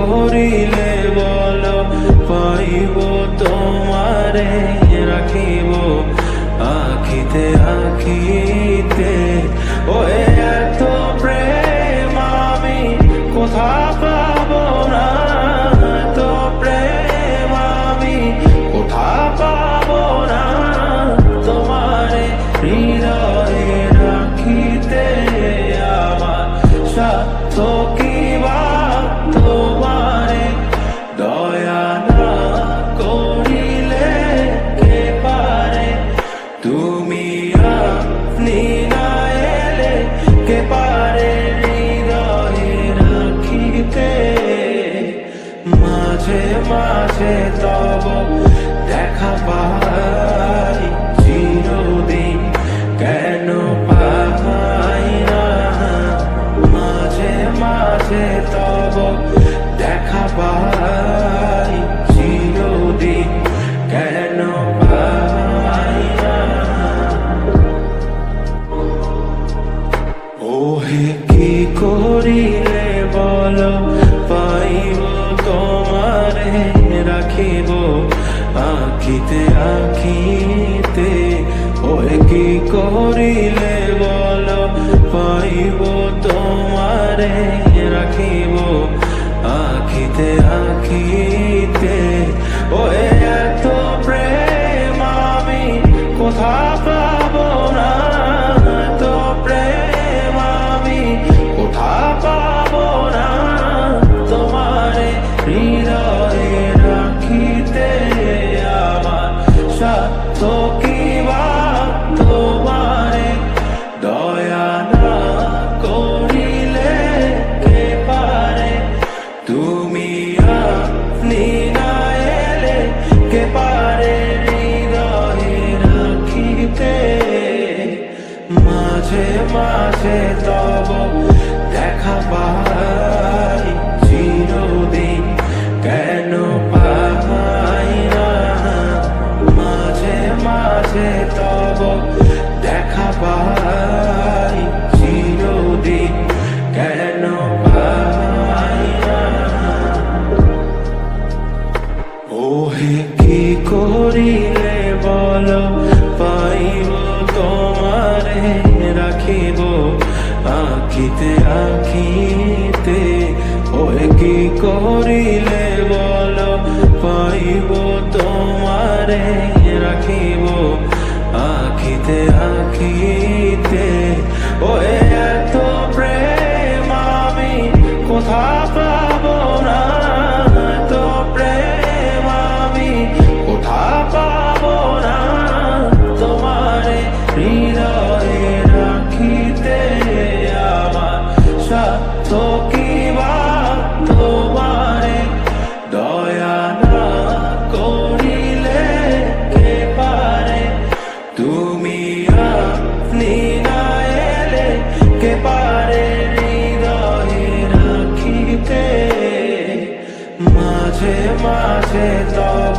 করিলে বলো পাইব তোমারে রাখিব আখিতে আখিতে। ও এত প্রেম আমি কোথা পাবো না, এত প্রেম আমি কোথা পাবো না, তোমারে হৃদয়ে রাখিতে আমার সাধ্য কি বা তোমারে দয়া না করিলে কে পারে, তুমি আপনি না এলে কে পারে হৃদয়ে রাখিতে। মাঝে মাঝে তব দেখা পাই চিরদিন কেন পাই না, মাঝে মাঝে তব দেখা পাই চিরদিন কেন পাই না। ওহে কি করিলে বলো পাইব তোমারে রাখিব আখিতে আখিতে। ওহে কি করিলে বলো পাইব তোমারে রাখিব আখিতে আখিতে। ও এত প্রেম আমি কোথা পাবো না, এত প্রেম আমি কোথা পাবো না, তোমারে হৃদয়ে রাখিতে আমার সাধ্য কি বা তোমারে দয়া না করিলে কে পারে, তুমি আপনি না এলে কে পারে হৃদয়ে রাখিতে। মাঝে মাঝে তব দেখা পাই চিরদিন কেন পাই না, মাঝে মাঝে তব দেখা পাই চিরদিন কেন পাই না। ওহে কি করিলে বলো পাইব তোমারে রাখিব আখিতে আখিতে। ওহে কি করিলে বলো পাইব তোমারে রাখিব আখিতে আখিতে। ও এত প্রেম আমি কোথা পাবো না, এত প্রেম আমি কোথা পাবো না, তোমারে হৃদয়ে রাখিতে আমার সাধ্য কি বা তোমারে দয়া না করিলে কে পারে, তুমি আপনি না এলে কে পারে হৃদয়ে রাখিতে। মাঝে মাঝে তব